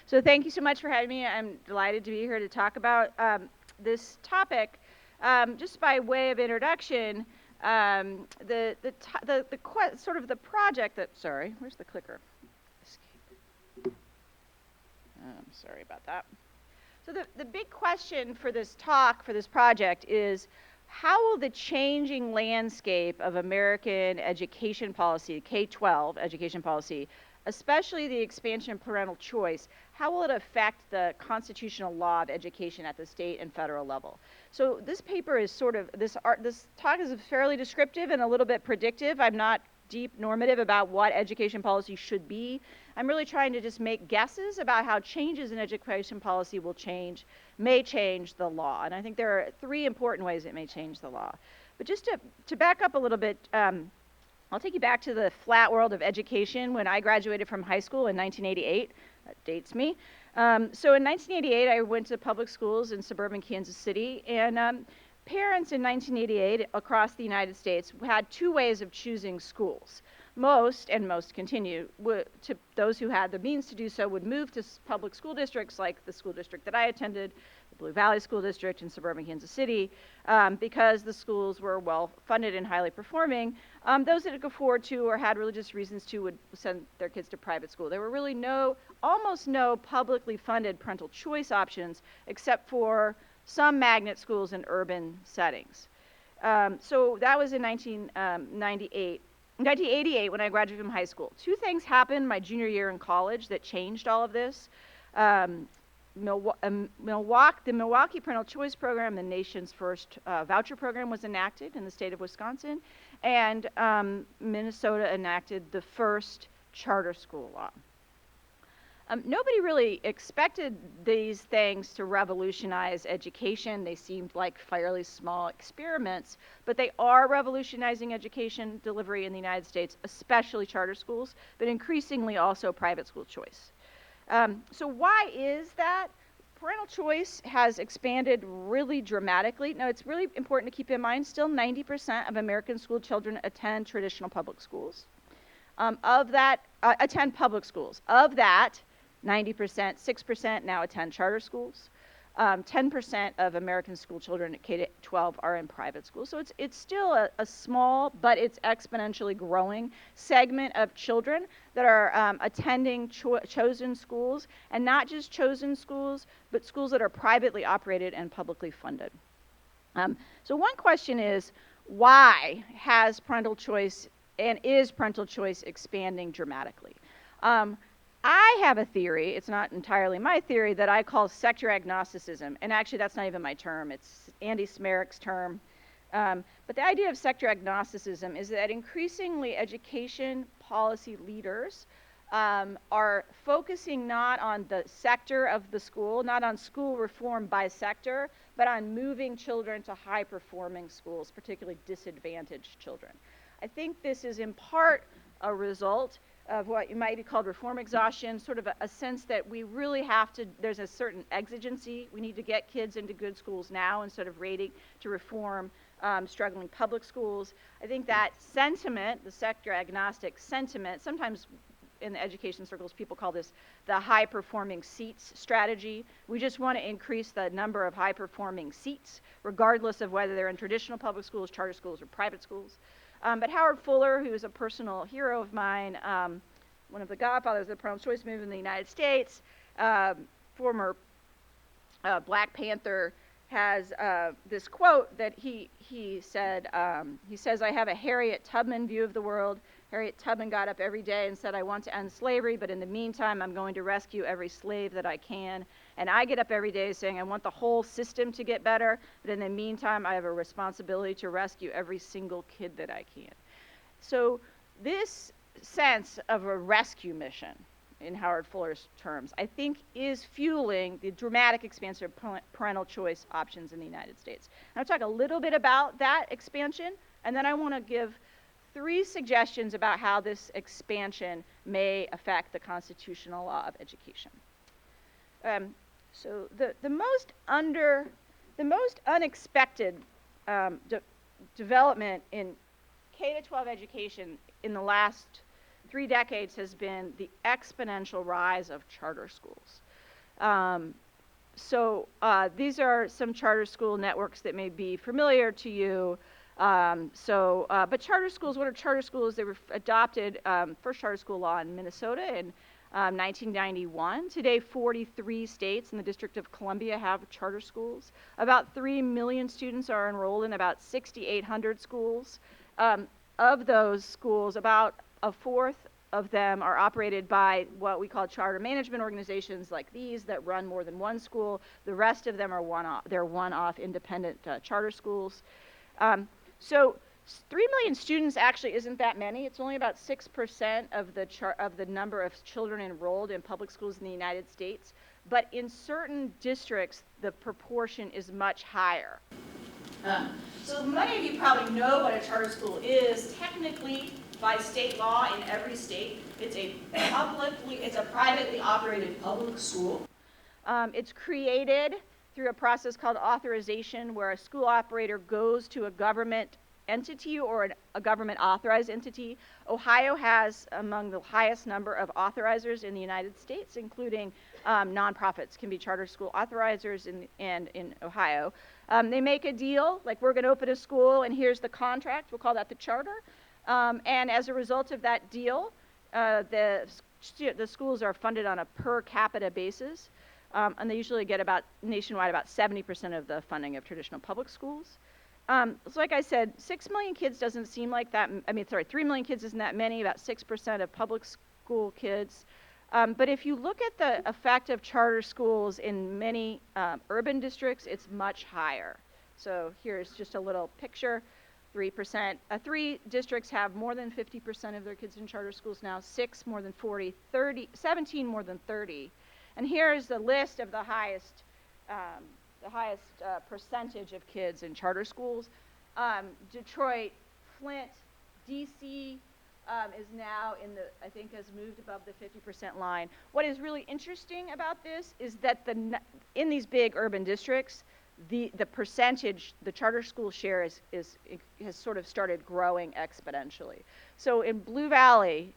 So thank you so much for having me. I'm delighted to be here to talk about this topic. Just by way of introduction, sort of the project that, sorry, where's the clicker? I'm sorry about that. So the big question for this talk, for this project, is how will the changing landscape of American education policy, K-12 education policy, especially the expansion of parental choice, how will it affect the constitutional law of education at the state and federal level? So this paper is sort of, this talk is fairly descriptive and a little bit predictive. I'm not deep normative about what education policy should be. I'm really trying to just make guesses about how changes in education policy may change the law. And I think there are three important ways it may change the law. But just to back up a little bit, I'll take you back to the flat world of education when I graduated from high school in 1988. That dates me. So in 1988, I went to public schools in suburban Kansas City, and parents in 1988 across the United States had two ways of choosing schools. Most continue, to those who had the means to do so would move to public school districts like the school district that I attended, the Blue Valley School District in suburban Kansas City, because the schools were well funded and highly performing. Those that could afford to or had religious reasons to would send their kids to private school. There were really almost no publicly funded parental choice options except for some magnet schools in urban settings. So that was in 1988, when I graduated from high school. Two things happened my junior year in college that changed all of this. The Milwaukee Parental Choice Program, the nation's first voucher program, was enacted in the state of Wisconsin, and Minnesota enacted the first charter school law. Nobody really expected these things to revolutionize education. They seemed like fairly small experiments, but they are revolutionizing education delivery in the United States, especially charter schools, but increasingly also private school choice. So why is that? Parental choice has expanded really dramatically. Now, it's really important to keep in mind, still 90% of American school children attend traditional public schools. Attend public schools. Of that, 90%, 6% now attend charter schools. 10% of American school children at K-12 are in private schools. So it's still a small, but it's exponentially growing segment of children that are attending chosen schools, and not just chosen schools, but schools that are privately operated and publicly funded. So one question is, why has parental choice, and is parental choice expanding dramatically? I have a theory, it's not entirely my theory, that I call sector agnosticism. And actually, that's not even my term, it's Andy Smerik's term. But the idea of sector agnosticism is that increasingly education policy leaders are focusing not on the sector of the school, not on school reform by sector, but on moving children to high-performing schools, particularly disadvantaged children. I think this is in part a result of what you might be called reform exhaustion, sort of a sense that we really have to, there's a certain exigency. We need to get kids into good schools now instead of waiting to reform struggling public schools. I think that sentiment, the sector agnostic sentiment, sometimes in the education circles people call this the high performing seats strategy. We just want to increase the number of high performing seats, regardless of whether they're in traditional public schools, charter schools, or private schools. But Howard Fuller, who is a personal hero of mine, one of the godfathers of the parental choice movement in the United States, former Black Panther, has this quote that he said, he says, "I have a Harriet Tubman view of the world. Harriet Tubman got up every day and said, I want to end slavery, but in the meantime, I'm going to rescue every slave that I can. And I get up every day saying, I want the whole system to get better, but in the meantime, I have a responsibility to rescue every single kid that I can." So this sense of a rescue mission, in Howard Fuller's terms, I think is fueling the dramatic expansion of parental choice options in the United States. And I'll talk a little bit about that expansion, and then I want to give 3 suggestions about how this expansion may affect the constitutional law of education. So the most unexpected development in K-12 education in the last 3 decades has been the exponential rise of charter schools. These are some charter school networks that may be familiar to you. But charter schools, what are charter schools? They were adopted, first charter school law in Minnesota in 1991. Today, 43 states and the District of Columbia have charter schools. About 3 million students are enrolled in about 6,800 schools. Of those schools, about a fourth of them are operated by what we call charter management organizations like these that run more than one school. The rest of them are one-off independent charter schools. So 3 million students actually isn't that many. It's only about 6% of the number of children enrolled in public schools in the United States. But in certain districts, the proportion is much higher. So many of you probably know what a charter school is. Technically, by state law in every state, it's a privately operated public school. It's created through a process called authorization, where a school operator goes to a government entity or a government authorized entity. Ohio has among the highest number of authorizers in the United States, including nonprofits can be charter school authorizers in Ohio. They make a deal, like we're going to open a school and here's the contract, we'll call that the charter. And as a result of that deal, the schools are funded on a per capita basis. And they usually get nationwide about 70% of the funding of traditional public schools. So like I said, 6 million kids doesn't seem like that. 3 million kids isn't that many, about 6% of public school kids. But if you look at the effect of charter schools in many urban districts, it's much higher. So here's just a little picture. 3%. 3 districts have more than 50% of their kids in charter schools now, 6 more than 40, 17 more than 30. And here is the list of the highest percentage of kids in charter schools. Detroit, Flint, DC is now I think has moved above the 50% line. What is really interesting about this is that in these big urban districts, the percentage, the charter school share has sort of started growing exponentially. So in Blue Valley,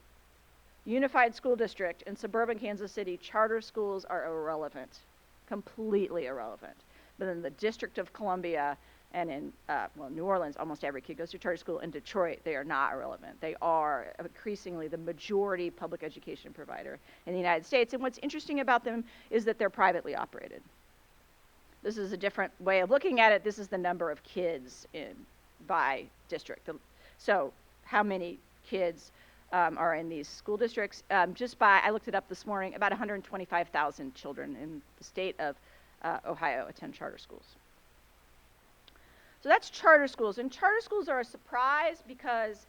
Unified School District in suburban Kansas City, charter schools are irrelevant, completely irrelevant. But in the District of Columbia and in New Orleans, almost every kid goes to charter school. In Detroit, they are not irrelevant. They are increasingly the majority public education provider in the United States. And what's interesting about them is that they're privately operated. This is a different way of looking at it. This is the number of kids by district. So how many kids are in these school districts? I looked it up this morning, about 125,000 children in the state of Ohio attend charter schools. So that's charter schools. And charter schools are a surprise because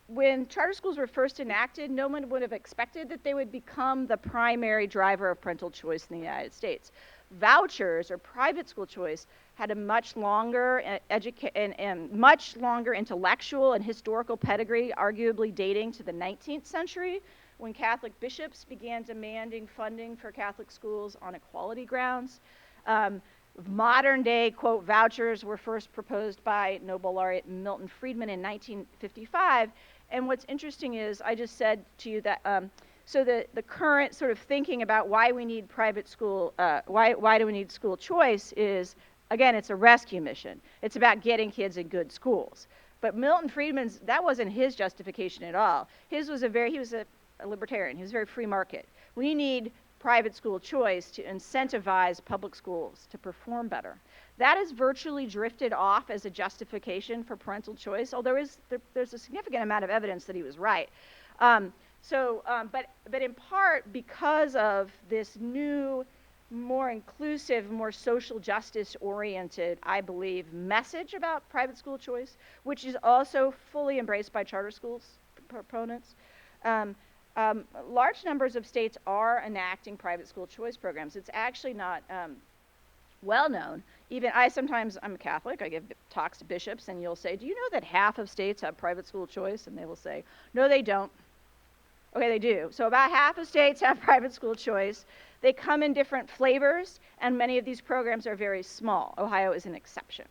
when charter schools were first enacted, no one would have expected that they would become the primary driver of parental choice in the United States. Vouchers, or private school choice, had a much longer much longer intellectual and historical pedigree, arguably dating to the 19th century, when Catholic bishops began demanding funding for Catholic schools on equality grounds. Modern day, quote, vouchers were first proposed by Nobel laureate Milton Friedman in 1955. And what's interesting is, I just said to you that, so the current sort of thinking about why we need private school, why do we need school choice is, again, it's a rescue mission. It's about getting kids in good schools. But Milton Friedman's, that wasn't his justification at all. He was a libertarian. He was very free market. We need private school choice to incentivize public schools to perform better. That has virtually drifted off as a justification for parental choice, although there's a significant amount of evidence that he was right. But in part because of this new, more inclusive, more social justice oriented, I believe, message about private school choice, which is also fully embraced by charter schools proponents. Large numbers of states are enacting private school choice programs. It's actually not well known. Even I'm a Catholic, I give talks to bishops, and you'll say, do you know that half of states have private school choice? And they will say, no, they don't. Okay, they do. So about half of states have private school choice. They come in different flavors, and many of these programs are very small. Ohio is an exception.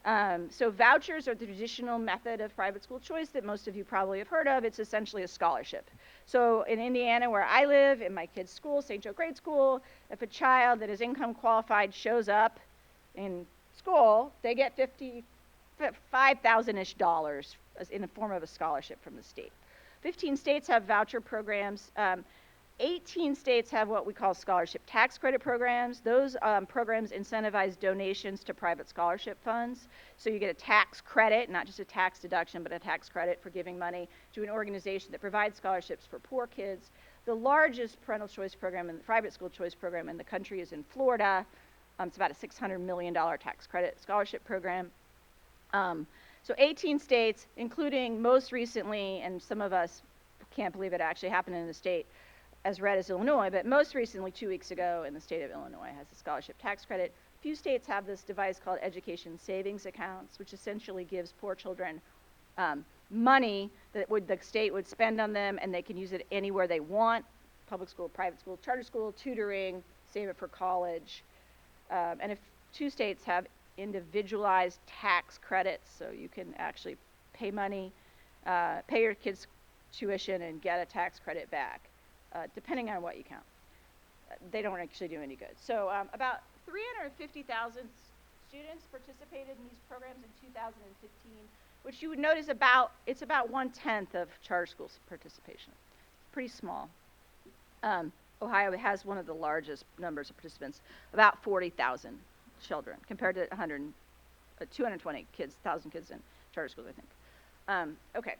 So vouchers are the traditional method of private school choice that most of you probably have heard of. It's essentially a scholarship. So in Indiana, where I live, in my kid's school, St. Joe Grade School, if a child that is income qualified shows up in school, they get $5,000-ish in the form of a scholarship from the state. 15 states have voucher programs. 18 states have what we call scholarship tax credit programs. Those programs incentivize donations to private scholarship funds. So you get a tax credit, not just a tax deduction, but a tax credit for giving money to an organization that provides scholarships for poor kids. The largest parental choice program and private school choice program in the country is in Florida. It's about a $600 million tax credit scholarship program. So 18 states, including most recently, and some of us can't believe it actually happened in the state, as red as Illinois, but most recently, 2 weeks ago, in the state of Illinois, has a scholarship tax credit. A few states have this device called education savings accounts, which essentially gives poor children money that the state would spend on them, and they can use it anywhere they want: public school, private school, charter school, tutoring, save it for college. And if 2 states have individualized tax credits, so you can actually pay money, pay your kids' tuition and get a tax credit back. Depending on what you count. They don't actually do any good. So about 350,000 students participated in these programs in 2015, which you would notice it's about 1/10 of charter schools' participation. Pretty small. Ohio has one of the largest numbers of participants, about 40,000 children, compared to 220,000 kids in charter schools, I think. Okay.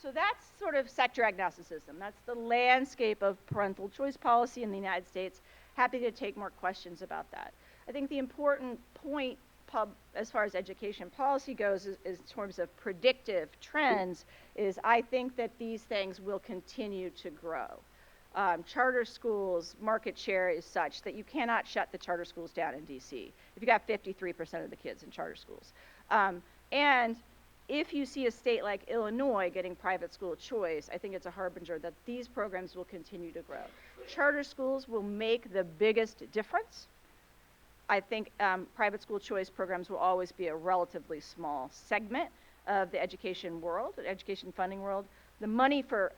So that's sort of sector agnosticism. That's the landscape of parental choice policy in the United States. Happy to take more questions about that. I think the important point as far as education policy goes is in terms of predictive trends is I think that these things will continue to grow. Charter schools market share is such that you cannot shut the charter schools down in DC if you got 53% of the kids in charter schools. And if you see a state like Illinois getting private school choice, I think it's a harbinger that these programs will continue to grow. Charter schools will make the biggest difference. I think private school choice programs will always be a relatively small segment of the education world, the education funding world. The money for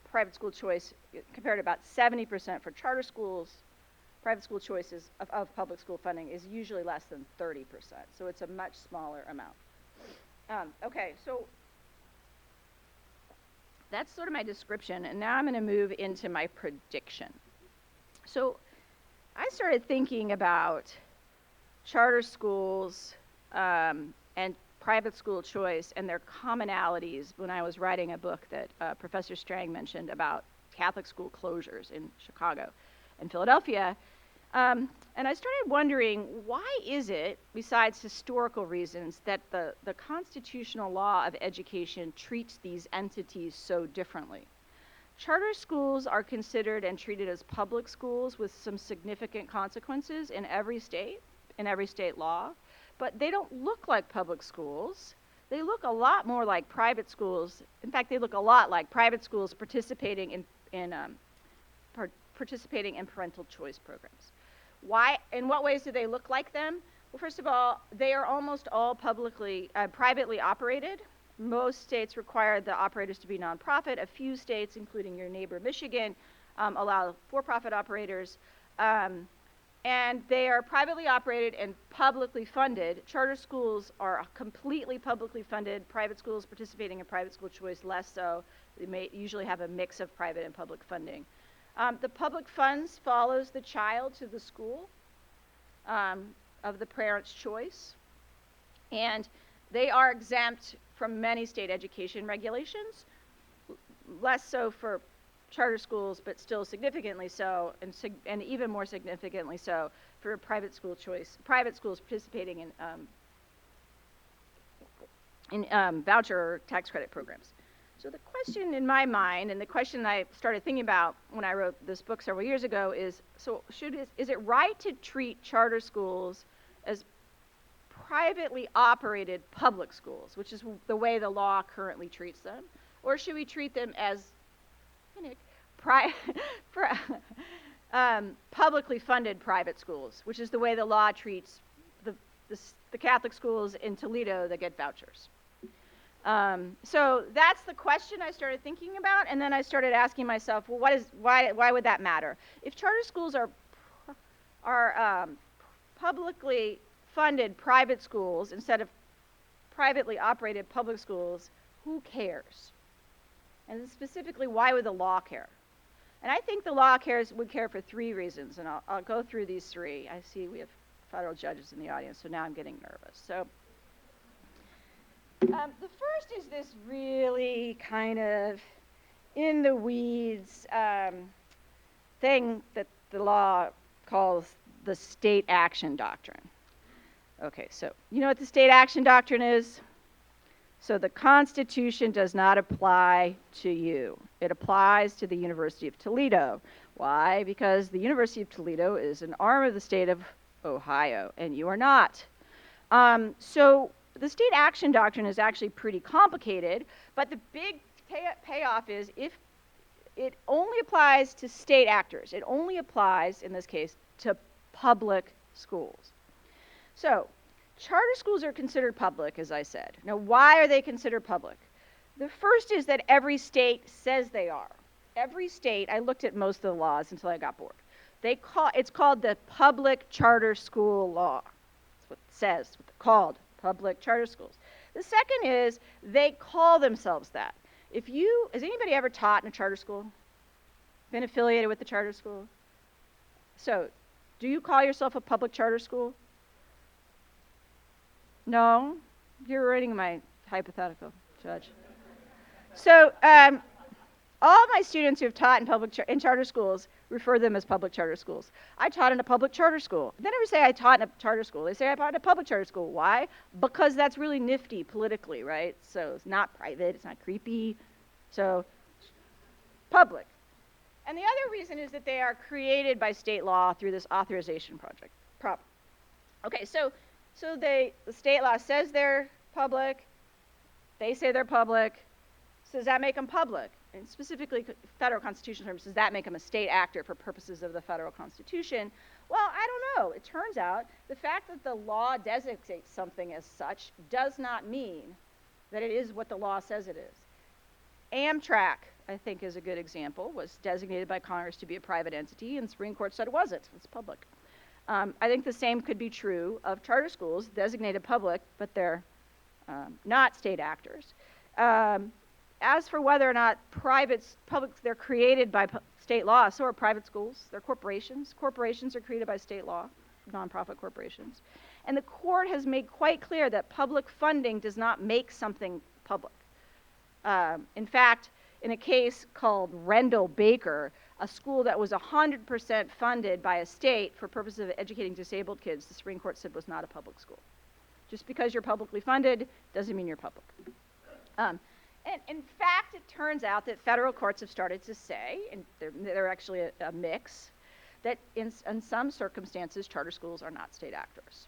private school choice, compared to about 70% for charter schools, private school choices of public school funding is usually less than 30%. So it's a much smaller amount. Okay, so that's sort of my description, and now I'm going to move into my prediction. So I started thinking about charter schools and private school choice and their commonalities when I was writing a book that Professor Strang mentioned about Catholic school closures in Chicago and Philadelphia. And I started wondering, why is it, besides historical reasons, that the constitutional law of education treats these entities so differently? Charter schools are considered and treated as public schools with some significant consequences in every state law, but they don't look like public schools. They look a lot more like private schools. In fact, they look a lot like private schools participating in parental choice programs. Why? In what ways do they look like them? Well, first of all, they are almost all privately operated. Most states require the operators to be nonprofit. A few states, including your neighbor Michigan, allow for-profit operators. And they are privately operated and publicly funded. Charter schools are completely publicly funded. Private schools participating in private school choice, less so. They may usually have a mix of private and public funding. The public funds follows the child to the school of the parent's choice. And they are exempt from many state education regulations, less so for charter schools, but still significantly so, and even more significantly so for private school choice, private schools participating in voucher or tax credit programs. So the question in my mind, and the question I started thinking about when I wrote this book several years ago is, so is it right to treat charter schools as privately operated public schools, which is the way the law currently treats them, or should we treat them as publicly funded private schools, which is the way the law treats the Catholic schools in Toledo that get vouchers. So that's the question I started thinking about, and then I started asking myself, well, why would that matter? If charter schools are publicly funded private schools instead of privately operated public schools, who cares? And specifically, why would the law care? And I think the law would care for 3 reasons, and I'll go through these 3. I see we have federal judges in the audience, so now I'm getting nervous. So the first is this really kind of in the weeds thing that the law calls the state action doctrine. Okay, so you know what the state action doctrine is? So the Constitution does not apply to you. It applies to the University of Toledo. Why? Because the University of Toledo is an arm of the state of Ohio, and you are not. So the state action doctrine is actually pretty complicated, but the big payoff is if it only applies to state actors. It only applies, in this case, to public schools. So charter schools are considered public, as I said. Now, why are they considered public? The first is that every state says they are. Every state, I looked at most of the laws until I got bored. It's called the Public Charter School Law. That's what it says, what they're called, public charter schools. The second is they call themselves that. Has anybody ever taught in a charter school? Been affiliated with the charter school? So, do you call yourself a public charter school? No? You're reading my hypothetical, Judge. So, all my students who have taught in charter schools refer them as public charter schools. I taught in a public charter school. They never say I taught in a charter school. They say I taught in a public charter school. Why? Because that's really nifty politically, right? So it's not private, it's not creepy. So, public. And the other reason is that they are created by state law through this authorization project. Okay, so the state law says they're public. They say they're public. So does that make them public? And specifically, federal constitutional terms, does that make them a state actor for purposes of the federal constitution? Well, I don't know. It turns out the fact that the law designates something as such does not mean that it is what the law says it is. Amtrak, I think, is a good example, was designated by Congress to be a private entity, and the Supreme Court said it wasn't. It's public. I think the same could be true of charter schools, designated public, but they're not state actors. As for whether or not they're created by state law, so are private schools. They're corporations. Corporations are created by state law, nonprofit corporations. And the court has made quite clear that public funding does not make something public. In fact, in a case called Rendell Baker, a school that was 100% funded by a state for purposes of educating disabled kids, the Supreme Court said was not a public school. Just because you're publicly funded doesn't mean you're public. And in fact, it turns out that federal courts have started to say, and they're actually a mix, that in some circumstances, charter schools are not state actors.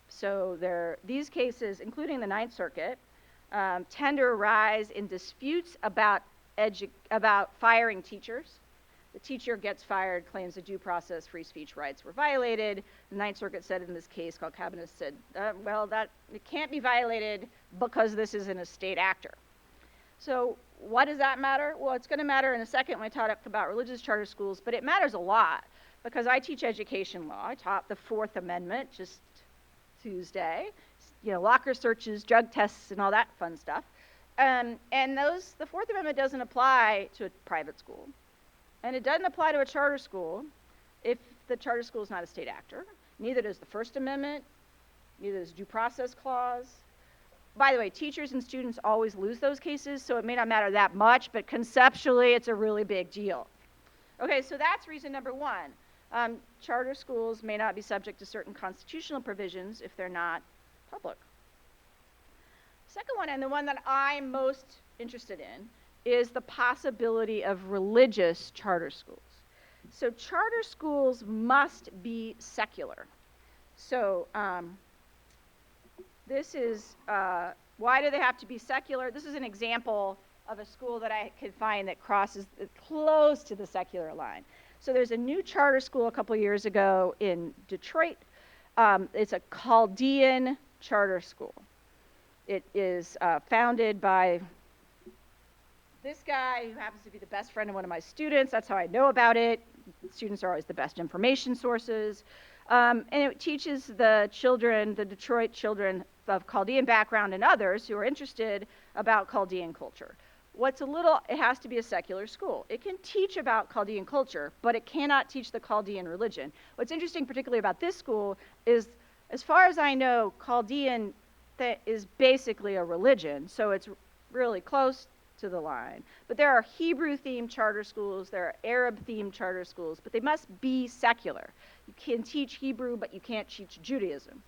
So these cases, including the Ninth Circuit, tend to arise in disputes about firing teachers. The teacher gets fired, claims the due process free speech rights were violated. The Ninth Circuit said in this case called Cabinet said, it can't be violated because this isn't a state actor. So why does that matter? Well, it's going to matter in a second when I talk about religious charter schools, but it matters a lot because I teach education law. I taught the Fourth Amendment just Tuesday, locker searches, drug tests, and all that fun stuff. And the Fourth Amendment doesn't apply to a private school. And it doesn't apply to a charter school if the charter school is not a state actor. Neither does the First Amendment, neither does due process clause. By the way, teachers and students always lose those cases, so it may not matter that much, but conceptually it's a really big deal. Okay, so that's reason number one. Charter schools may not be subject to certain constitutional provisions if they're not public. Second one, and the one that I'm most interested in, is the possibility of religious charter schools. So charter schools must be secular. So this is, why do they have to be secular? This is an example of a school that I could find that crosses close to the secular line. So there's a new charter school a couple years ago in Detroit. It's a Chaldean charter school. It is founded by this guy who happens to be the best friend of one of my students. That's how I know about it. Students are always the best information sources. And it teaches the children, the Detroit children of Chaldean background and others who are interested about Chaldean culture. It has to be a secular school. It can teach about Chaldean culture, but it cannot teach the Chaldean religion. What's interesting particularly about this school is, as far as I know, Chaldean is basically a religion, so it's really close to the line. But there are Hebrew-themed charter schools, there are Arab-themed charter schools, but they must be secular. You can teach Hebrew, but you can't teach Judaism.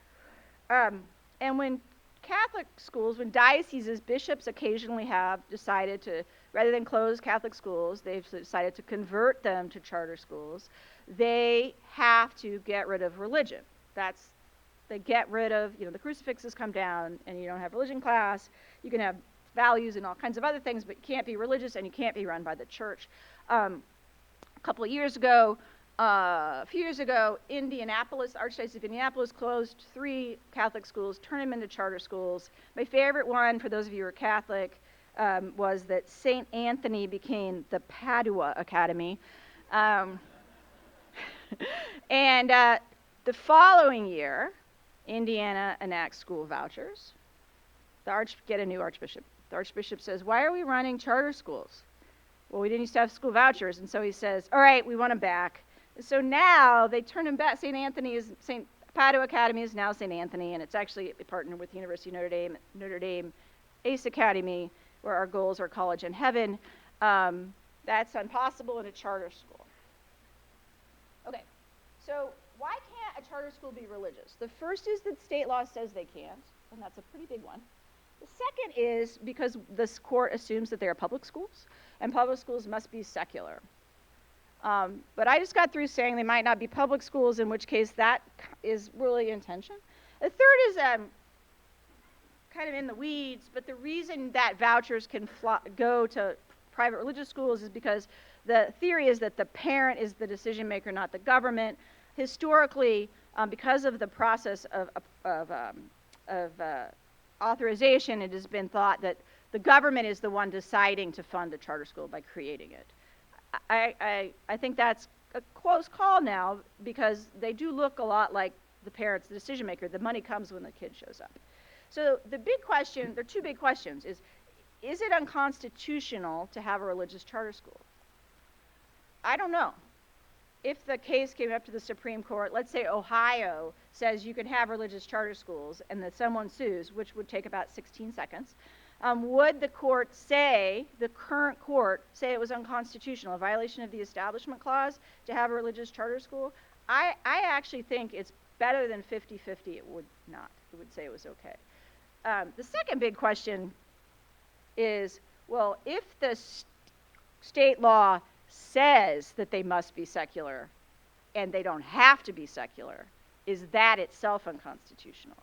And when Catholic schools, when dioceses, bishops occasionally have decided to, rather than close Catholic schools, they've decided to convert them to charter schools, they have to get rid of religion. They get rid of, the crucifixes come down and you don't have religion class. You can have values and all kinds of other things, but you can't be religious and you can't be run by the church. A few years ago, Indianapolis, Archdiocese of Indianapolis closed 3 Catholic schools, turned them into charter schools. My favorite one, for those of you who are Catholic, was that St. Anthony became the Padua Academy. And the following year, Indiana enacts school vouchers. Get a new archbishop. The archbishop says, "Why are we running charter schools?" Well, we didn't used to have school vouchers, and so he says, "All right, we want them back." So now they turn them back. St. Padua Academy is now St. Anthony, and it's actually partnered with the University of Notre Dame ACE Academy, where our goals are college and heaven. That's impossible in a charter school. Okay, so why can't a charter school be religious? The first is that state law says they can't, and that's a pretty big one. The second is because this court assumes that they are public schools, and public schools must be secular. But I just got through saying they might not be public schools, in which case that is really in tension. The third is kind of in the weeds, but the reason that vouchers can go to private religious schools is because the theory is that the parent is the decision maker, not the government. Historically, because of the process of authorization, it has been thought that the government is the one deciding to fund a charter school by creating it. I think that's a close call now, because they do look a lot like the parents, the decision maker. The money comes when the kid shows up. So the big question, there are 2 big questions, is it unconstitutional to have a religious charter school? I don't know. If the case came up to the Supreme Court, let's say Ohio says you can have religious charter schools, and that someone sues, which would take about 16 seconds, would the court say, the current court, say it was unconstitutional, a violation of the Establishment Clause, to have a religious charter school? I actually think it's better than 50-50 it would not. It would say it was okay. The second big question is, well, if the state law says that they must be secular and they don't have to be secular, is that itself unconstitutional?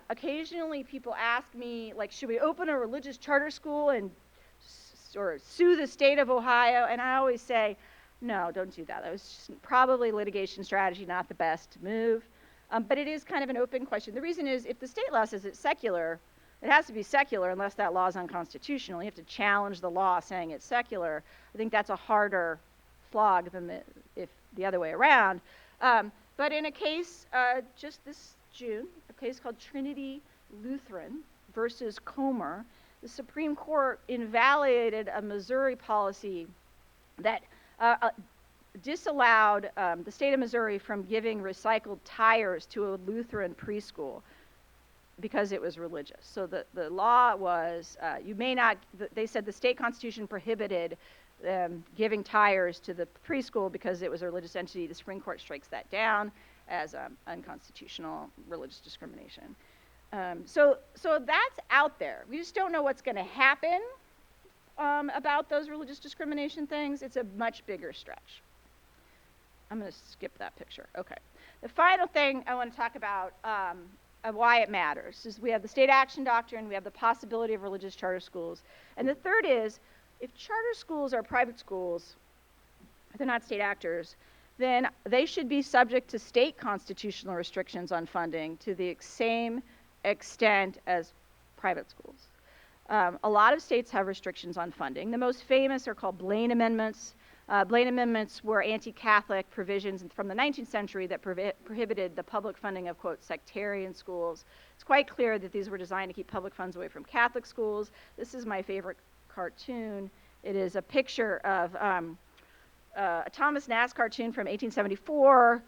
Occasionally people ask me, like, should we open a religious charter school and sue the state of Ohio? And I always say, no, don't do that. That was just probably litigation strategy, not the best move. But it is kind of an open question. The reason is, if the state law says it's secular, it has to be secular unless that law is unconstitutional. You have to challenge the law saying it's secular. I think that's a harder slog than if the other way around. But in a case just this June, a case called Trinity Lutheran versus Comer, the Supreme Court invalidated a Missouri policy that disallowed the state of Missouri from giving recycled tires to a Lutheran preschool because it was religious. So the law was, they said the state constitution prohibited giving tires to the preschool because it was a religious entity. The Supreme Court strikes that down as unconstitutional religious discrimination. So that's out there. We just don't know what's going to happen about those religious discrimination things. It's a much bigger stretch. I'm going to skip that picture. Okay. The final thing I want to talk about of why it matters is we have the state action doctrine, we have the possibility of religious charter schools, and the third is, if charter schools are private schools, they're not state actors, then they should be subject to state constitutional restrictions on funding to the same extent as private schools. A lot of states have restrictions on funding. The most famous are called Blaine Amendments. Blaine Amendments were anti-Catholic provisions from the 19th century that prohibited the public funding of, quote, sectarian schools. It's quite clear that these were designed to keep public funds away from Catholic schools. This is my favorite cartoon. It is a picture of a Thomas Nast cartoon from 1874.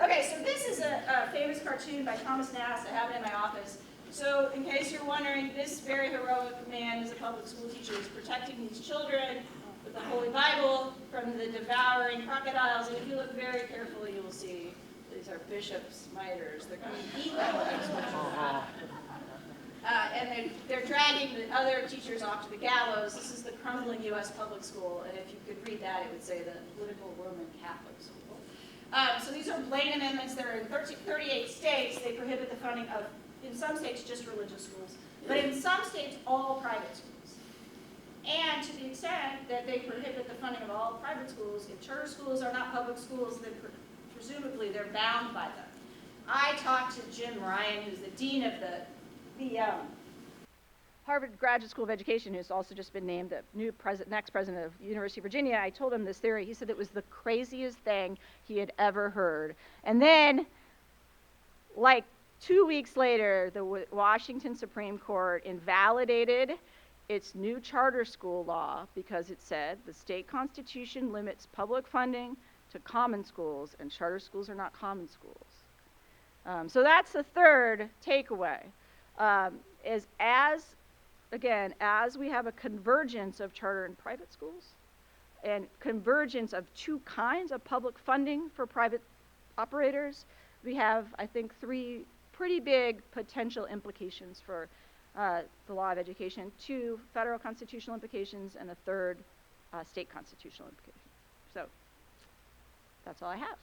Okay, so this is a famous cartoon by Thomas Nast. I have it in my office. So in case you're wondering, this very heroic man is a public school teacher. He's protecting these children with the Holy Bible from the devouring crocodiles. And if you look very carefully, you will see these are bishops' miters. They're going to eat them. And they're dragging the other teachers off to the gallows. This is the crumbling U.S. public school. And if you could read that, it would say the political Roman Catholic school. So these are Blaine Amendments. They're in 38 states. They prohibit the funding of, in some states, just religious schools, but in some states, all private schools. And to the extent that they prohibit the funding of all private schools, if charter schools are not public schools, then presumably they're bound by them. I talked to Jim Ryan, who's the dean of the Harvard Graduate School of Education, who's also just been named the next president of the University of Virginia. I told him this theory. He said it was the craziest thing he had ever heard. And then, like 2 weeks later, the Washington Supreme Court invalidated its new charter school law because it said the state constitution limits public funding to common schools, and charter schools are not common schools. So that's the third takeaway. As we have a convergence of charter and private schools, and convergence of two kinds of public funding for private operators, we have, I think, three pretty big potential implications for the law of education, two federal constitutional implications, and a third state constitutional implication. So that's all I have.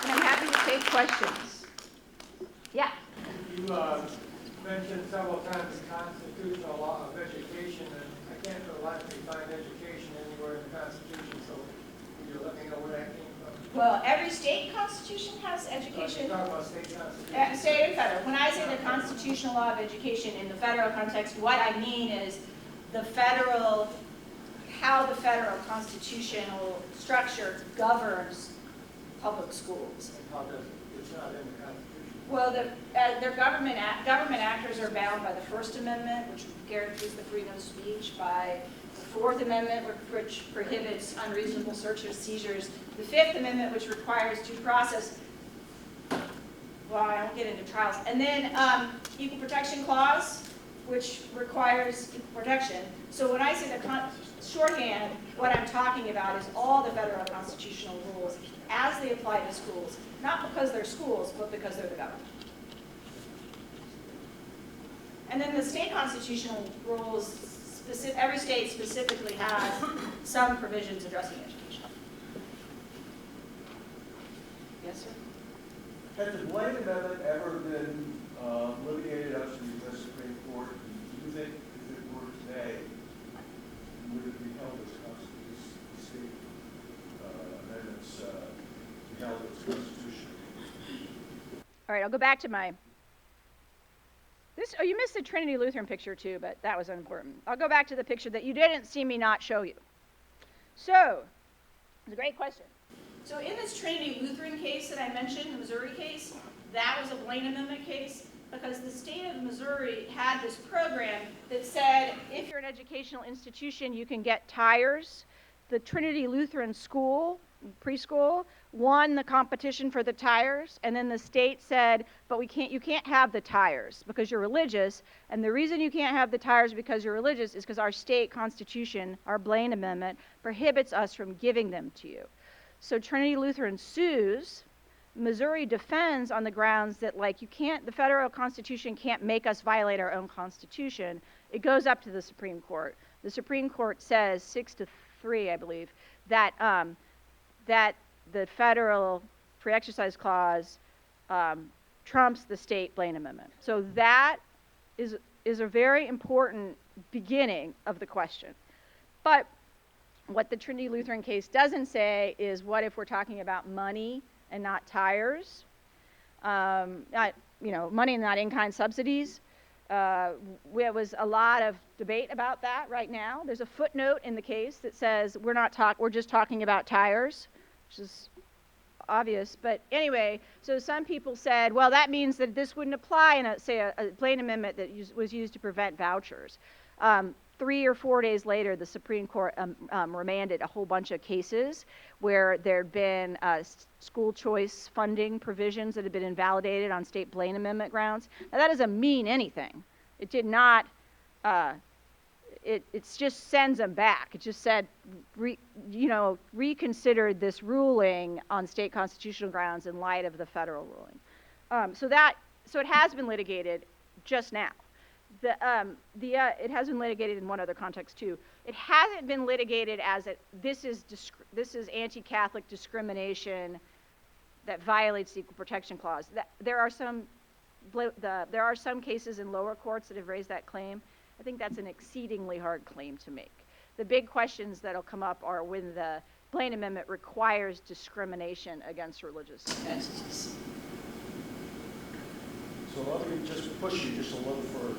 And I'm happy to take questions. Yeah? You mentioned several times the constitutional law of education, and I can't for the life of me find education anywhere in the Constitution, so could you let me know where that came from? Well, every state constitution has education. You're talking about state constitution. State and federal. When I say the constitutional law of education in the federal context, what I mean is how the federal constitutional structure governs public schools. How does it? It's not in the Constitution. Well, their government actors are bound by the First Amendment, which guarantees the freedom of speech, by the Fourth Amendment, which prohibits unreasonable search and seizures, the Fifth Amendment, which requires due process. Well, I won't get into trials. And then Equal Protection Clause, which requires equal protection. So when I say the shorthand, what I'm talking about is all the federal constitutional rules as they apply to schools, not because they're schools, but because they're the government. And then the state constitutional rules, every state specifically has some provisions addressing education. Yes, sir? Has the Blaine Amendment ever been litigated up to the U.S. Supreme Court? Do you think if it were today, would it be held as state amendments be held as constitutional? All right, I'll go back to oh, you missed the Trinity Lutheran picture too, but that was unimportant. I'll go back to the picture that you didn't see me not show you. So, it's a great question. So in this Trinity Lutheran case that I mentioned, the Missouri case, that was a Blaine Amendment case because the state of Missouri had this program that said if you're an educational institution, you can get tires. The Trinity Lutheran school, preschool, won the competition for the tires, and then the state said, but you can't have the tires because you're religious, and the reason you can't have the tires because you're religious is because our state constitution, our Blaine Amendment, prohibits us from giving them to you. So Trinity Lutheran sues. Missouri defends on the grounds that, like, the federal constitution can't make us violate our own constitution. It goes up to the Supreme Court. The Supreme Court says 6-3, I believe, that the federal free exercise clause trumps the state Blaine Amendment. So that is a very important beginning of the question. But what the Trinity Lutheran case doesn't say is, what if we're talking about money and not tires? Not, money and not in-kind subsidies. There was a lot of debate about that right now. There's a footnote in the case that says we're just talking about tires, which is obvious. But anyway, so some people said, well, that means that this wouldn't apply in a Blaine Amendment that was used to prevent vouchers. 3 or 4 days later, the Supreme Court remanded a whole bunch of cases where there'd been school choice funding provisions that had been invalidated on state Blaine Amendment grounds. Now, that doesn't mean anything. It did not, it just sends them back. It just said, reconsidered this ruling on state constitutional grounds in light of the federal ruling. So it has been litigated just now. It has been litigated in one other context too. It hasn't been litigated as this is anti-Catholic discrimination that violates the Equal Protection Clause. There are some cases in lower courts that have raised that claim. I think that's an exceedingly hard claim to make. The big questions that'll come up are when the Blaine Amendment requires discrimination against religious entities. So let me just push you just a little further.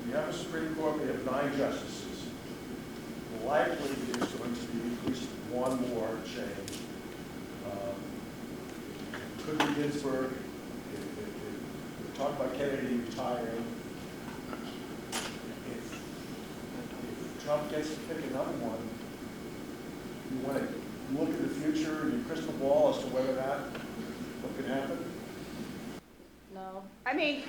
We have a Supreme Court, we have 9 justices. Likely there's going to be at least one more change. Could be Ginsburg. If talk about Kennedy retiring. If Trump gets to pick another one, you want to look at the future in your crystal ball as to whether or not what could happen? No. I mean,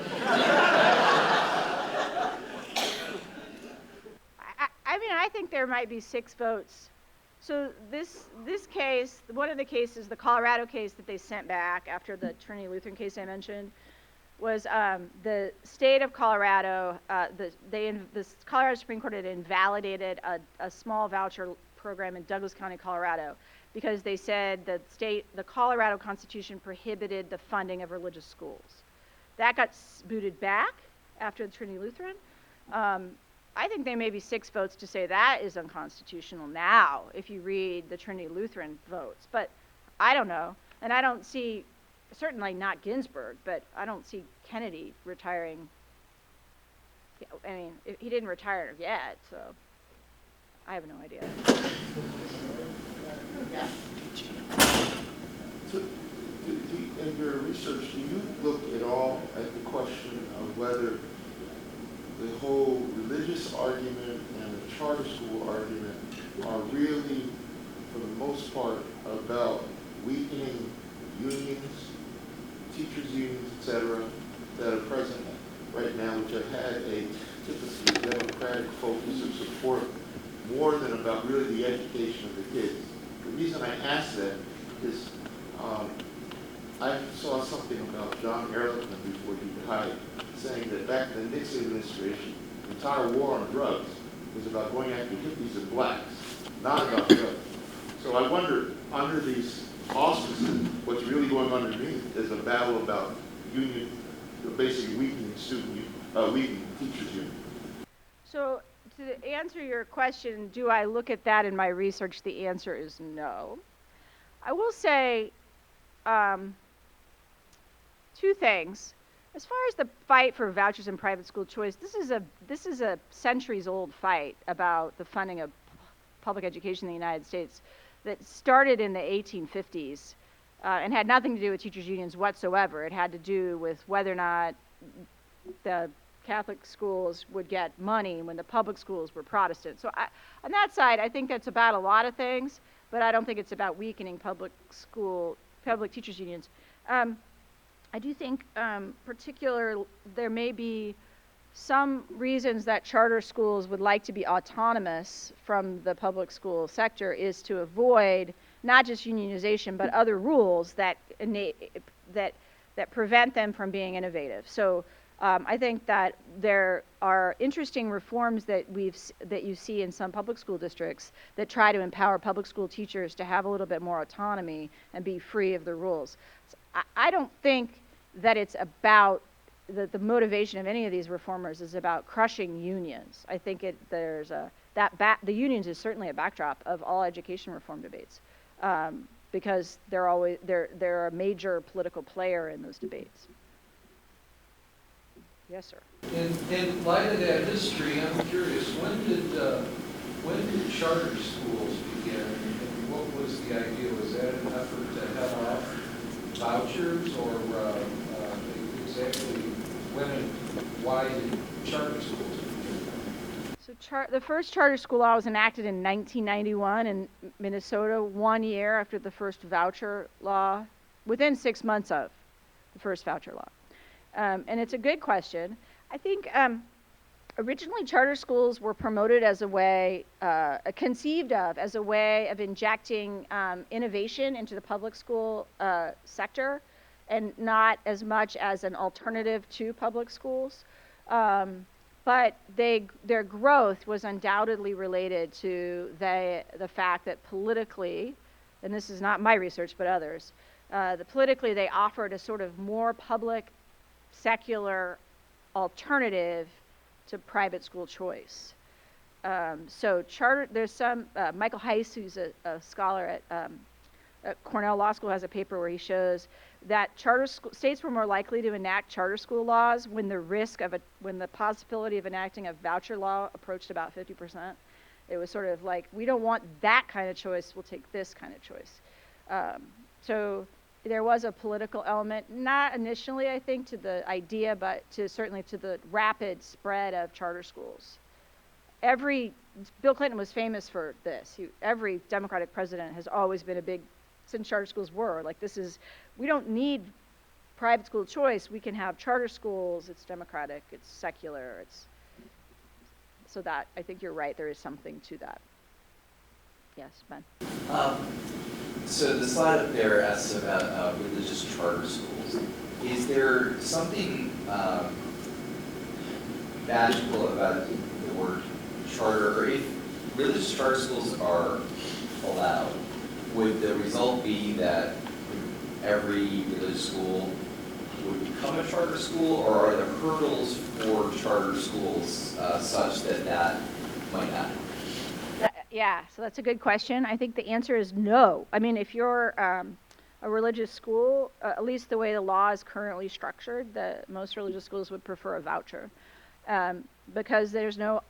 I think there might be 6 votes. So this case, one of the cases, the Colorado case that they sent back after the Trinity Lutheran case I mentioned, was the state of Colorado. The Colorado Supreme Court had invalidated a small voucher program in Douglas County, Colorado, because they said the Colorado Constitution prohibited the funding of religious schools. That got booted back after the Trinity Lutheran. I think there may be 6 votes to say that is unconstitutional now, if you read the Trinity Lutheran votes. But I don't know. And I don't see, certainly not Ginsburg, but I don't see Kennedy retiring. I mean, he didn't retire yet, so I have no idea. Yeah. So, in your research, do you look at all at the question of whether the whole religious argument and the charter school argument are really, for the most part, about weakening unions, teachers' unions, etc., that are present right now, which have had a typically democratic focus of support more than about really the education of the kids? The reason I ask that is I saw something about John Ehrlichman before he died, saying that back in the Nixon administration, the entire war on drugs was about going after hippies and blacks, not about drugs. So I wonder, under these auspices, what's really going on underneath is a battle about union, basically weakening weakening teachers' union. So to answer your question, do I look at that in my research? The answer is no. I will say 2 things. As far as the fight for vouchers and private school choice, this is a centuries-old fight about the funding of public education in the United States that started in the 1850s and had nothing to do with teachers' unions whatsoever. It had to do with whether or not the Catholic schools would get money when the public schools were Protestant. So on that side, I think that's about a lot of things, but I don't think it's about weakening public teachers' unions. I do think there may be some reasons that charter schools would like to be autonomous from the public school sector is to avoid not just unionization, but other rules that prevent them from being innovative. So I think that there are interesting reforms that you see in some public school districts that try to empower public school teachers to have a little bit more autonomy and be free of the rules. So I don't think that it's about the motivation of any of these reformers is about crushing unions. I think the unions is certainly a backdrop of all education reform debates, because they're a major political player in those debates. Yes, sir. In light of that history, I'm curious, when did charter schools begin, and what was the idea? Was that an effort to head off vouchers, or exactly when and why did charter schools begin? So the first charter school law was enacted in 1991 in Minnesota, 1 year after the first voucher law, within 6 months of the first voucher law. And it's a good question. I think originally charter schools were promoted as a way, conceived of as a way of injecting innovation into the public school sector, and not as much as an alternative to public schools. But their growth was undoubtedly related to the fact that politically, and this is not my research but others, politically they offered a sort of more public, secular alternative to private school choice. So there's some, Michael Heiss, who's a scholar at Cornell Law School, has a paper where he shows that states were more likely to enact charter school laws when the possibility of enacting a voucher law approached about 50%. It was sort of like, we don't want that kind of choice, we'll take this kind of choice. So there was a political element, not initially, I think, to the idea, but certainly to the rapid spread of charter schools. Bill Clinton was famous for this. Every Democratic president has always been since charter schools were, like, we don't need private school choice, we can have charter schools, it's democratic, it's secular, so that, I think you're right, there is something to that. Yes, Ben? So the slide up there asks about religious charter schools. Is there something magical about the word charter, or if religious charter schools are allowed, would the result be that every religious school would become a charter school, or are the hurdles for charter schools such that might happen? Yeah, so that's a good question. I think the answer is no. I mean, if you're a religious school, at least the way the law is currently structured, most religious schools would prefer a voucher, because there's no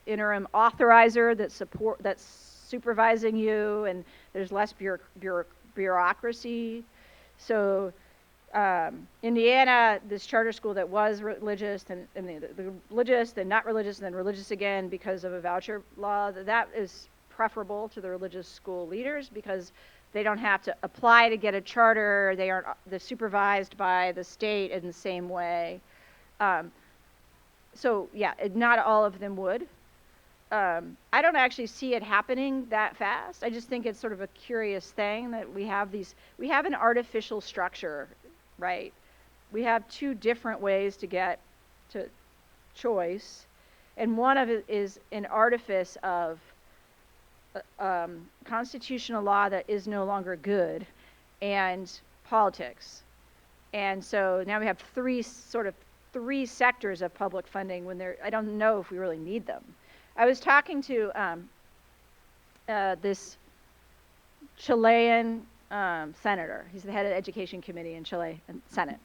interim authorizer that's supervising you, and there's less bureaucracy. So Indiana, this charter school that was religious, and the religious, then not religious, and then religious again because of a voucher law, that is preferable to the religious school leaders because they don't have to apply to get a charter. They're supervised by the state in the same way. So yeah, not all of them would. I don't actually see it happening that fast. I just think it's sort of a curious thing that we have an artificial structure, right? We have two different ways to get to choice, and one of it is an artifice of constitutional law that is no longer good, and politics. And so now we have three sectors of public funding I don't know if we really need them. I was talking to this Chilean senator. He's the head of the education committee in Chile and Senate.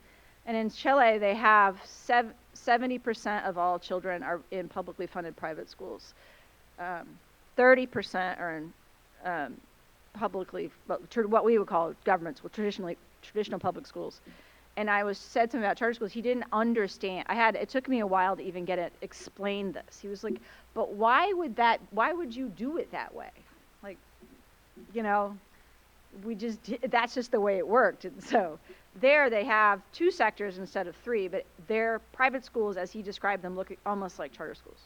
And in Chile, they have 70% of all children are in publicly funded private schools. 30% are in publicly, what we would call governments, traditional public schools. And I said to him about charter schools. He didn't understand. It took me a while to even get it explained this. He was like, but why would you do it that way? Like, that's just the way it worked. And so there they have two sectors instead of three, but their private schools, as he described them, look almost like charter schools.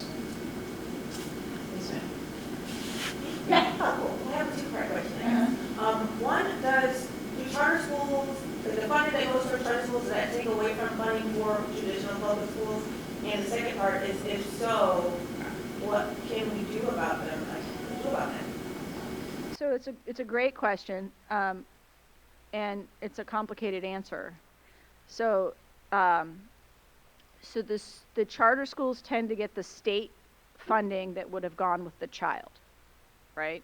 Yeah, I have a two-part question. One, do charter schools, the funding that goes for charter schools, does that take away from funding for traditional public schools? And the second part is, if so, what can we do about them? So it's a great question, and it's a complicated answer. So So the charter schools tend to get the state funding that would have gone with the child, right?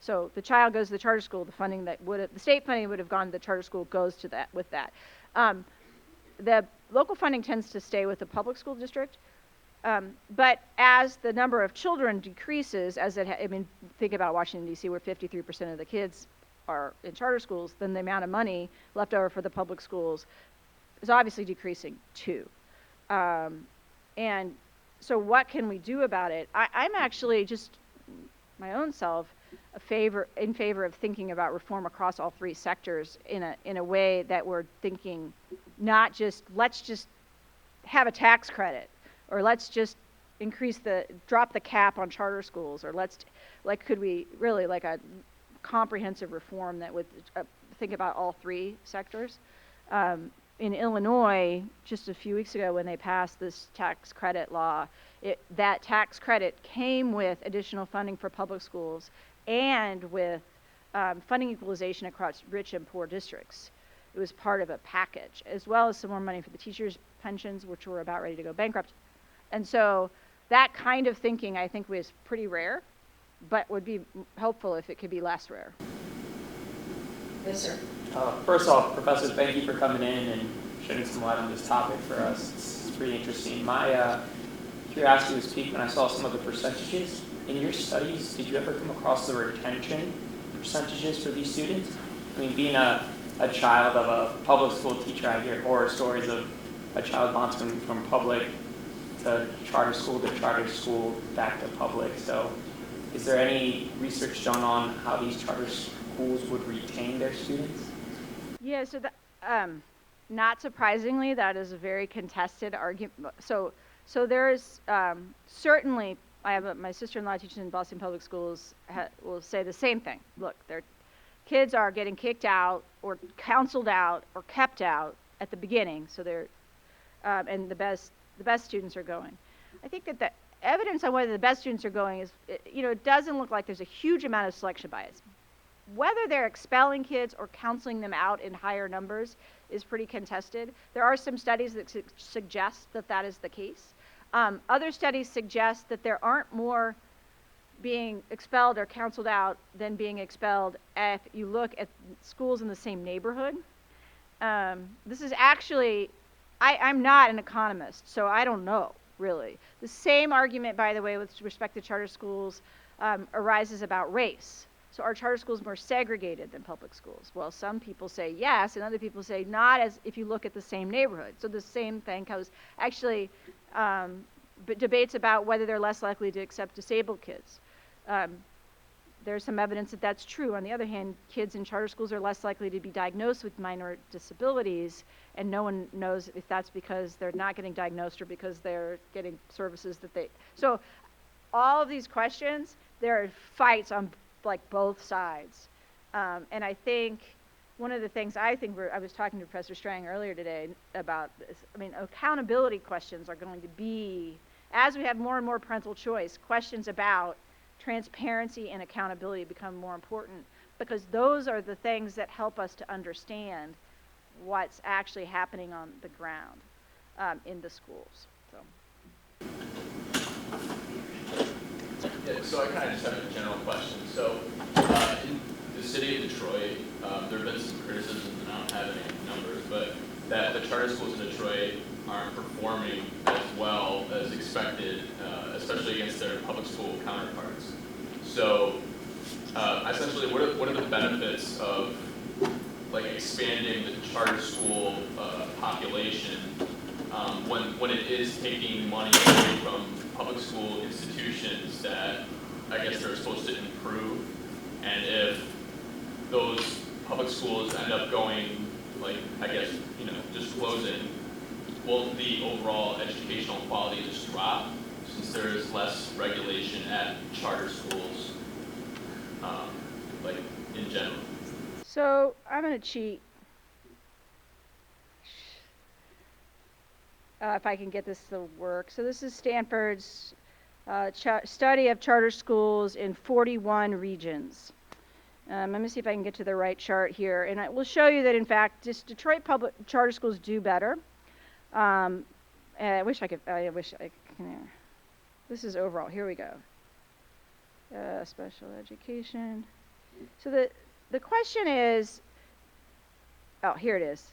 So the child goes to the charter school, the funding that the state funding would have gone to the charter school goes to that with that. The local funding tends to stay with the public school district, but as the number of children decreases, I mean, think about Washington D.C., where 53% of the kids are in charter schools, then the amount of money left over for the public schools is obviously decreasing too. And so what can we do about it? I'm actually just my own self in favor of thinking about reform across all three sectors in a way that we're thinking not just let's just have a tax credit, or let's just drop the cap on charter schools, or could we really like a comprehensive reform that would think about all three sectors. In Illinois, just a few weeks ago when they passed this tax credit law, that tax credit came with additional funding for public schools and with funding equalization across rich and poor districts. It was part of a package, as well as some more money for the teachers' pensions, which were about ready to go bankrupt. And so that kind of thinking, I think, was pretty rare, but would be helpful if it could be less rare. Yes, sir. First off, professors, thank you for coming in and shedding some light on this topic for us. It's pretty interesting. My curiosity was piqued when I saw some of the percentages. In your studies, did you ever come across the retention percentages for these students? I mean, being a child of a public school teacher, I hear horror stories of a child bouncing from public to charter school back to public. So is there any research done on how these charter schools would retain their students? Yeah, so not surprisingly, that is a very contested argument. So there's certainly, my sister-in-law teaches in Boston Public Schools, will say the same thing. Look, their kids are getting kicked out or counseled out or kept out at the beginning, so and the best students are going. I think that the evidence on whether the best students are going is, it doesn't look like there's a huge amount of selection bias. Whether they're expelling kids or counseling them out in higher numbers is pretty contested. There are some studies that suggest that that is the case. Other studies suggest that there aren't more being expelled or counseled out than being expelled if you look at schools in the same neighborhood. This is actually, I'm not an economist, so I don't know, really. The same argument, by the way, with respect to charter schools arises about race. So are charter schools more segregated than public schools? Well, some people say yes, and other people say not, as if you look at the same neighborhood. So the same thing goes, actually, but debates about whether they're less likely to accept disabled kids. There's some evidence that that's true. On the other hand, kids in charter schools are less likely to be diagnosed with minor disabilities, and no one knows if that's because they're not getting diagnosed or because they're getting services that they... So all of these questions, there are fights on both sides. And I think one of the things I was talking to Professor Strang earlier today about this. I mean, accountability questions are going to be, as we have more and more parental choice, questions about transparency and accountability become more important, because those are the things that help us to understand what's actually happening on the ground in the schools. So. Yeah, so I kind of just have a general question. So in the city of Detroit, there have been some criticisms, and I don't have any numbers, but that the charter schools in Detroit aren't performing as well as expected, especially against their public school counterparts. So essentially, what are the benefits of expanding the charter school population when it is taking money away from public school institutions that I guess they're supposed to improve, and if those public schools end up going, just closing, will the overall educational quality just drop since there is less regulation at charter schools, in general? So I'm going to cheat. If I can get this to work. So this is Stanford's study of charter schools in 41 regions. Let me see if I can get to the right chart here. And I will show you that, in fact, just Detroit public charter schools do better. I wish I could, this is overall, here we go. Special education. So the question is, oh, here it is.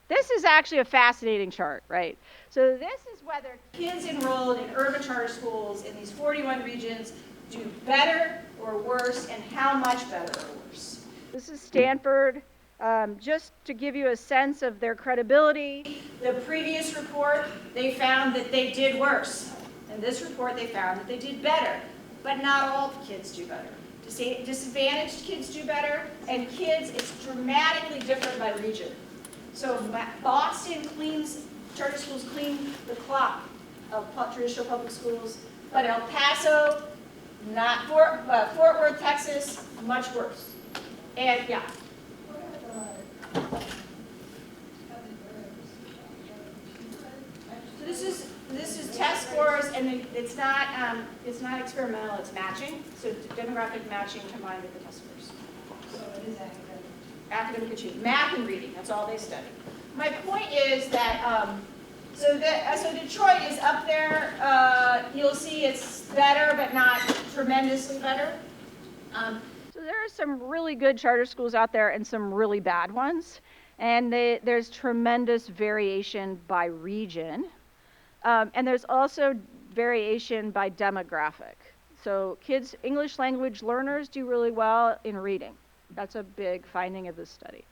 This is actually a fascinating chart, right? So this is whether kids enrolled in urban charter schools in these 41 regions do better or worse, and how much better or worse. This is Stanford. Just to give you a sense of their credibility, the previous report, they found that they did worse. In this report, they found that they did better, but not all kids do better. Disadvantaged kids do better, and kids, it's dramatically different by region. So Boston charter schools clean the clock of traditional public schools, but El Paso, not Fort Worth, Texas, much worse. And yeah. So this is test scores, and it's not experimental. It's matching. So demographic matching combined with the test scores. So it is academic. Academic achievement, math and reading. That's all they study. My point is that so Detroit is up there. You'll see it's better, but not tremendously better. So there are some really good charter schools out there and some really bad ones. And there's tremendous variation by region. And there's also variation by demographic. So kids, English language learners do really well in reading. That's a big finding of this study.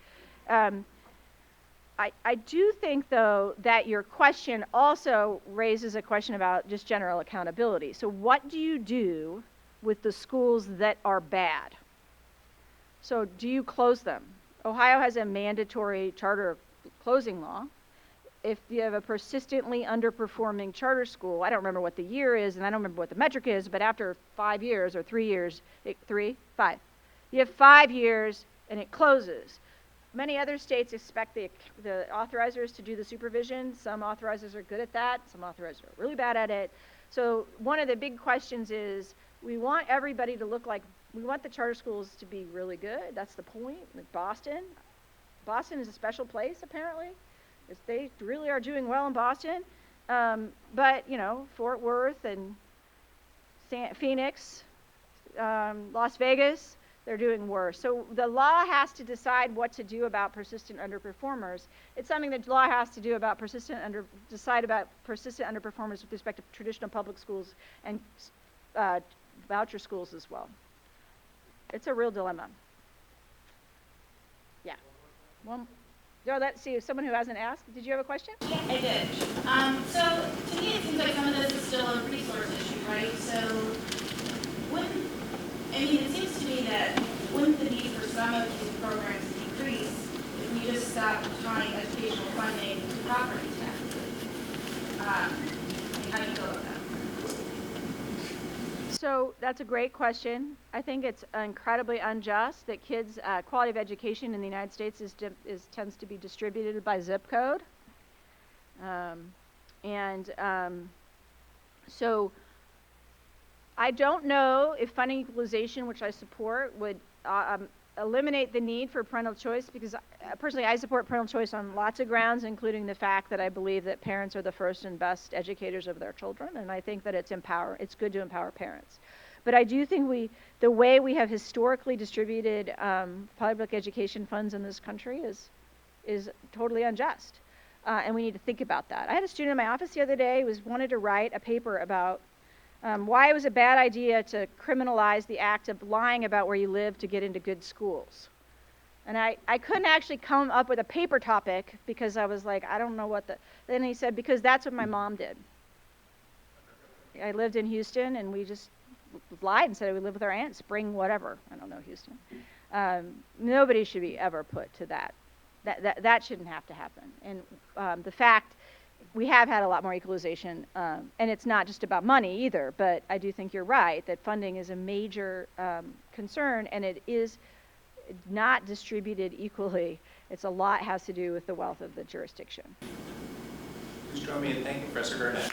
I do think, though, that your question also raises a question about just general accountability. So what do you do with the schools that are bad? So do you close them? Ohio has a mandatory charter closing law. If you have a persistently underperforming charter school, I don't remember what the year is, and I don't remember what the metric is, but after 5 years or 3 years, 5. You have 5 years and it closes. Many other states expect the authorizers to do the supervision. Some authorizers are good at that. Some authorizers are really bad at it. So one of the big questions is, we want everybody to look like, we want the charter schools to be really good. That's the point. Like Boston is a special place, apparently. They really are doing well in Boston. But, you know, Fort Worth and Phoenix, Las Vegas, they're doing worse. So the law has to decide what to do about persistent underperformers. It's something that law has to do about decide about persistent underperformers with respect to traditional public schools and voucher schools as well. It's a real dilemma. Yeah. Well, let's see, someone who hasn't asked. Did you have a question? Yeah, I did. So to me, it seems like some of this is still a resource issue, right? So it seems to me that wouldn't the need for some of these programs decrease if we just stop tying educational funding to property taxes? How do you feel about that? So that's a great question. I think it's incredibly unjust that kids' quality of education in the United States tends to be distributed by zip code. So I don't know if funding equalization, which I support, would eliminate the need for parental choice, because personally I support parental choice on lots of grounds, including the fact that I believe that parents are the first and best educators of their children, and I think that it's good to empower parents. But I do think the way we have historically distributed public education funds in this country is totally unjust, and we need to think about that. I had a student in my office the other day who wanted to write a paper about why it was a bad idea to criminalize the act of lying about where you live to get into good schools. And I couldn't actually come up with a paper topic because I was like, I don't know then he said, because that's what my mom did. I lived in Houston, and we just lied and said we lived with our aunt, Spring, whatever. I don't know Houston. Nobody should be ever put to that. That shouldn't have to happen. And the fact, we have had a lot more equalization, and it's not just about money either, but I do think you're right that funding is a major concern, and it is not distributed equally. A lot has to do with the wealth of the jurisdiction. Please join me in thanking Professor Garnett.